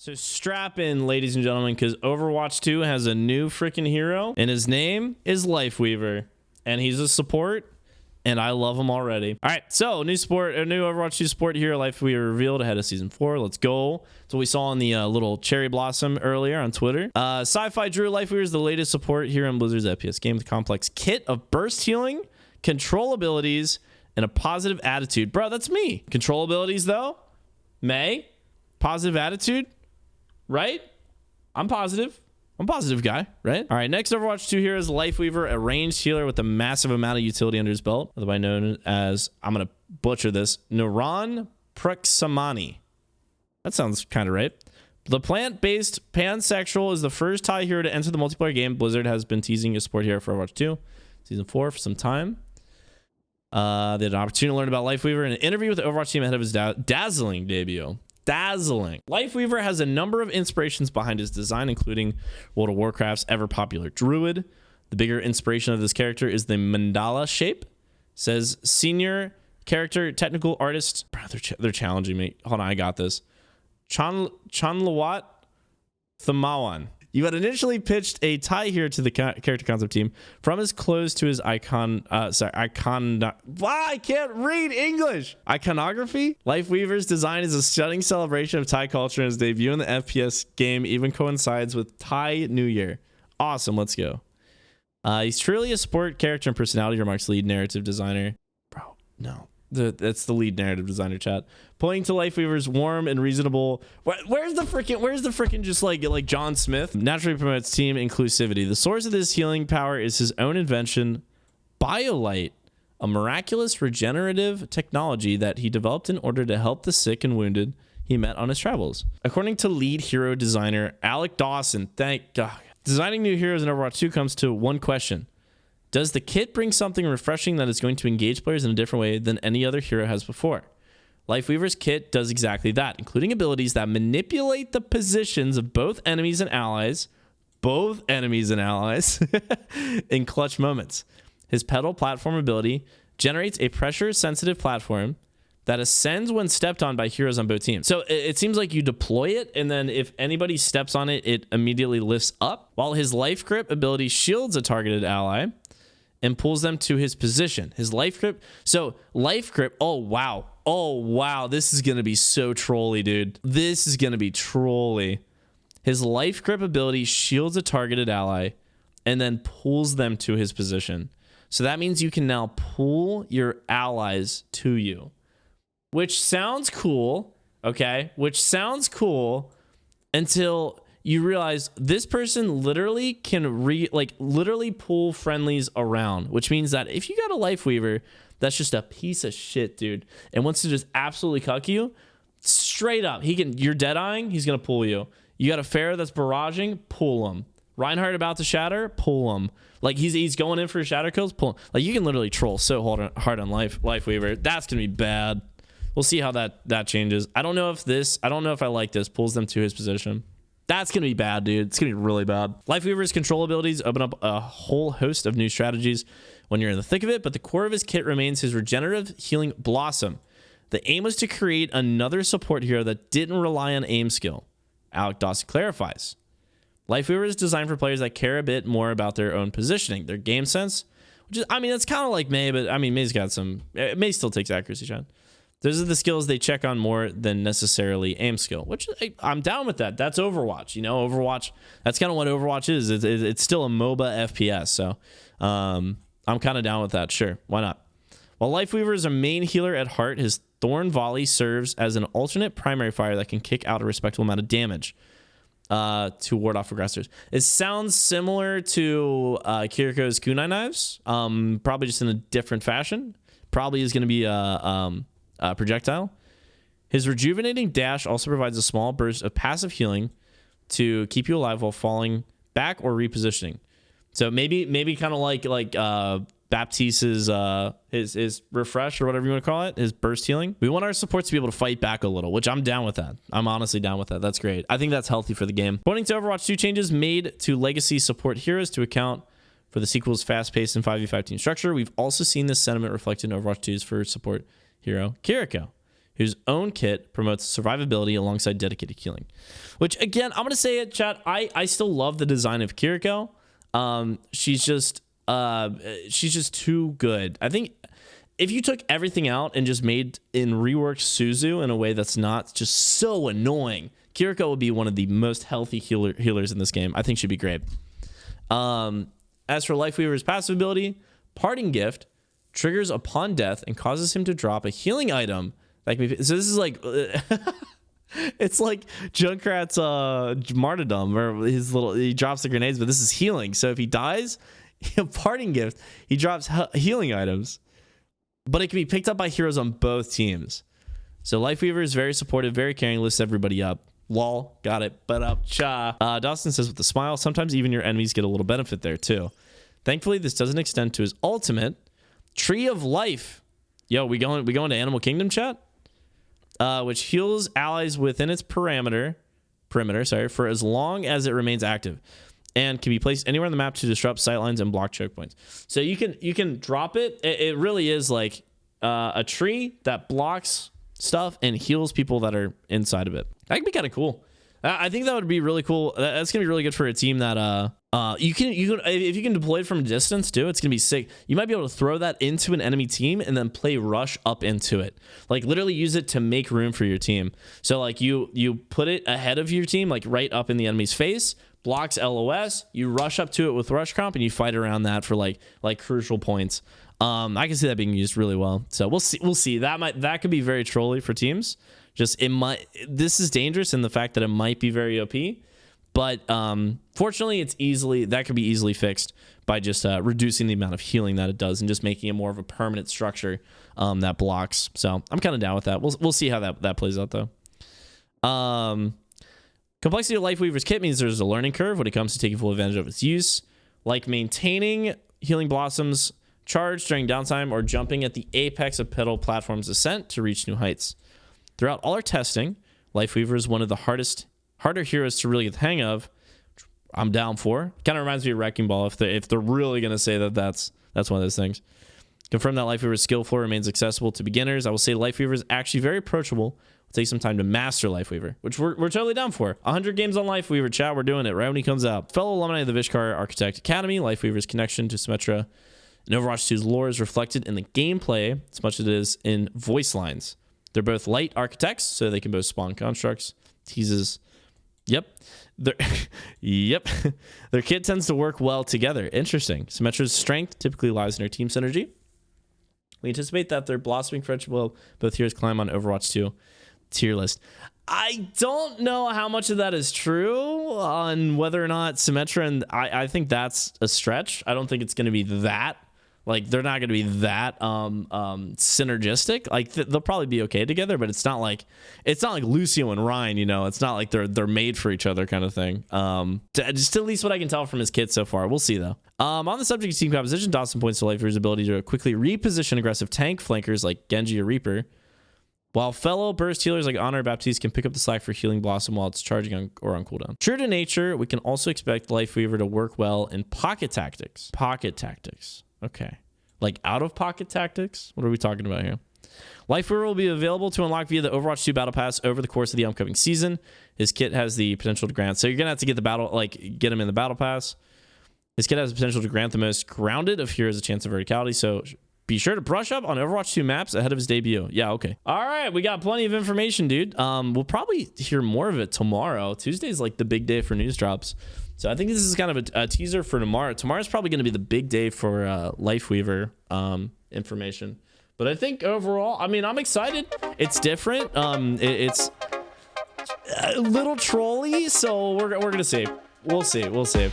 So strap in, ladies and gentlemen, because Overwatch 2 has a new freaking hero, and his name is Lifeweaver, and he's a support, and I love him already. All right, so new Overwatch 2 support hero, Lifeweaver revealed ahead of Season 4. Let's go. So we saw in the little cherry blossom earlier on Twitter. Sci-Fi Drew Lifeweaver is the latest support hero in Blizzard's FPS game with a complex kit of burst healing, control abilities, and a positive attitude. Bro, that's me. Control abilities, though? May? Positive attitude? Right? I'm positive. I'm a positive guy, right? All right, next Overwatch 2 hero is Lifeweaver, a ranged healer with a massive amount of utility under his belt, otherwise known as, I'm going to butcher this, Neuron Prexamani. That sounds kind of right. The plant-based pansexual is the first Thai hero to enter the multiplayer game. Blizzard has been teasing a support hero for Overwatch 2, Season 4 for some time. They had an opportunity to learn about Lifeweaver in an interview with the Overwatch team ahead of his dazzling debut. Dazzling. Lifeweaver has a number of inspirations behind his design, including World of Warcraft's ever-popular Druid. The bigger inspiration of this character is the mandala shape, says senior character technical artist. Bro, they're challenging me. Hold on, I got this. Chanlawat Thamawan. You had initially pitched a tie here to the character concept team, from his clothes to his I can't read English. Iconography. Lifeweaver's design is a stunning celebration of Thai culture, and his debut in the FPS game even coincides with Thai New Year. Awesome, let's go. He's truly a support character and personality, remarks lead narrative designer. Bro, no. That's the lead narrative designer, chat. Pointing to Lifeweaver's warm and reasonable. Where's the freaking just like John Smith? Naturally promotes team inclusivity. The source of this healing power is his own invention, BioLite, a miraculous regenerative technology that he developed in order to help the sick and wounded he met on his travels. According to lead hero designer Alec Dawson, thank God. Designing new heroes in Overwatch 2 comes to one question. Does the kit bring something refreshing that is going to engage players in a different way than any other hero has before? Lifeweaver's kit does exactly that, including abilities that manipulate the positions of both enemies and allies, in clutch moments. His pedal platform ability generates a pressure-sensitive platform that ascends when stepped on by heroes on both teams. So it seems like you deploy it, and then if anybody steps on it, it immediately lifts up, while his Life Grip ability shields a targeted ally and pulls them to his position. His Life Grip. So Life Grip. Oh, wow. Oh, wow. This is going to be so trolly, dude. This is going to be trolly. His Life Grip ability shields a targeted ally and then pulls them to his position. So that means you can now pull your allies to you, which sounds cool. Okay. Which sounds cool until you realize this person literally can literally pull friendlies around, which means that if you got a Lifeweaver that's just a piece of shit, dude, and wants to just absolutely cuck you, straight up, you're dead-eyeing, he's gonna pull you. You got a Pharah that's barraging, pull him. Reinhardt about to shatter, pull him. Like he's going in for shatter kills, pull him. Like you can literally troll so hard on Lifeweaver. That's gonna be bad. We'll see how that changes. I don't know if I like this, pulls them to his position. That's going to be bad, dude. It's going to be really bad. Lifeweaver's control abilities open up a whole host of new strategies when you're in the thick of it, but the core of his kit remains his regenerative healing blossom. The aim was to create another support hero that didn't rely on aim skill. Alec Dawson clarifies. Lifeweaver is designed for players that care a bit more about their own positioning, their game sense, which is, that's kind of like May, but May's got some, May still takes accuracy, Chad. Those are the skills they check on more than necessarily aim skill, which I'm down with that. That's Overwatch. Overwatch, that's kind of what Overwatch is. It's still a MOBA FPS. So I'm kind of down with that. Sure. Why not? While Lifeweaver is a main healer at heart, his Thorn Volley serves as an alternate primary fire that can kick out a respectable amount of damage to ward off aggressors. It sounds similar to Kiriko's kunai knives, probably just in a different fashion. Probably is going to be projectile. His Rejuvenating Dash also provides a small burst of passive healing to keep you alive while falling back or repositioning. So maybe kind of like Baptiste's his refresh or whatever you want to call it, his burst healing. We want our supports to be able to fight back a little, which I'm down with that. I'm honestly down with that. That's great. I think that's healthy for the game. Pointing to Overwatch 2 changes made to legacy support heroes to account for the sequel's fast-paced and 5v5 team structure. We've also seen this sentiment reflected in Overwatch 2's first support hero, Kiriko, whose own kit promotes survivability alongside dedicated healing. Which, again, I'm going to say it, chat. I still love the design of Kiriko. She's just too good. I think if you took everything out and just made and reworked Suzu in a way that's not just so annoying, Kiriko would be one of the most healthy healers in this game. I think she'd be great. As for Lifeweaver's passive ability, Parting Gift triggers upon death and causes him to drop a healing item. So this is like, it's like Junkrat's martyrdom, where he drops the grenades, but this is healing. So if he dies, Parting Gift, he drops healing items, but it can be picked up by heroes on both teams. So Lifeweaver is very supportive, very caring, lifts everybody up. Lol, got it. But up, cha. Dawson says with a smile, sometimes even your enemies get a little benefit there too. Thankfully, this doesn't extend to his ultimate, Tree of Life. Yo, we going to Animal Kingdom, chat? Which heals allies within its perimeter, for as long as it remains active, and can be placed anywhere on the map to disrupt sightlines and block choke points. So you can drop it. It really is like a tree that blocks stuff and heals people that are inside of it. That could be kind of cool. I think that would be really cool. That's gonna be really good for a team that you can if you can deploy it from a distance too. It's gonna be sick. You might be able to throw that into an enemy team and then play rush up into it. Like literally use it to make room for your team. So like you put it ahead of your team, like right up in the enemy's face, blocks LOS. You rush up to it with rush comp and you fight around that for like crucial points. I can see that being used really well. So we'll see. That could be very trolly for teams. This is dangerous in the fact that it might be very OP, but fortunately that could be easily fixed by just reducing the amount of healing that it does and just making it more of a permanent structure that blocks. So I'm kind of down with that. We'll see how that plays out though. Complexity of Lifeweaver's kit means there's a learning curve when it comes to taking full advantage of its use, like maintaining Healing Blossoms charge during downtime or jumping at the apex of Petal Platform's ascent to reach new heights. Throughout all our testing, Lifeweaver is one of the harder heroes to really get the hang of, which I'm down for. Kind of reminds me of Wrecking Ball if they're really going to say that that's one of those things. Confirm that Lifeweaver's skill floor remains accessible to beginners. I will say Lifeweaver is actually very approachable. It'll take some time to master Lifeweaver, which we're totally down for. 100 games on Lifeweaver, chat. We're doing it right when he comes out. Fellow alumni of the Vishkar Architect Academy, Lifeweaver's connection to Symmetra and Overwatch 2's lore is reflected in the gameplay as much as it is in voice lines. They're both light architects, so they can both spawn constructs. Teases. Yep. Yep. Their kit tends to work well together. Interesting. Symmetra's strength typically lies in her team synergy. We anticipate that their blossoming friendship will both heroes climb on Overwatch 2 tier list. I don't know how much of that is true on whether or not Symmetra and I think that's a stretch. I don't think it's going to be that. Like they're not going to be that synergistic. Like they'll probably be okay together, but it's not like Lucio and Ryan, you know. It's not like they're made for each other kind of thing. Just at least what I can tell from his kit so far. We'll see though. On the subject of team composition, Dawson points to Lifeweaver's ability to quickly reposition aggressive tank flankers like Genji or Reaper, while fellow burst healers like Honor or Baptiste can pick up the slack for Healing Blossom while it's charging or on cooldown. True to nature, we can also expect Lifeweaver to work well in pocket tactics. Pocket tactics. Okay. Like out-of-pocket tactics? What are we talking about here? Lifeweaver will be available to unlock via the Overwatch 2 Battle Pass over the course of the upcoming season. His kit has the potential to grant... So you're going to have to get him in the Battle Pass. His kit has the potential to grant the most grounded of heroes a chance of verticality, so be sure to brush up on Overwatch 2 maps ahead of his debut. Yeah, okay. All right, we got plenty of information, dude. We'll probably hear more of it tomorrow. Tuesday's like the big day for news drops. So I think this is kind of a teaser for tomorrow. Tomorrow's probably going to be the big day for Lifeweaver information. But I think overall, I mean, I'm excited. It's different. It's a little trolly, so we're going to see. We'll see.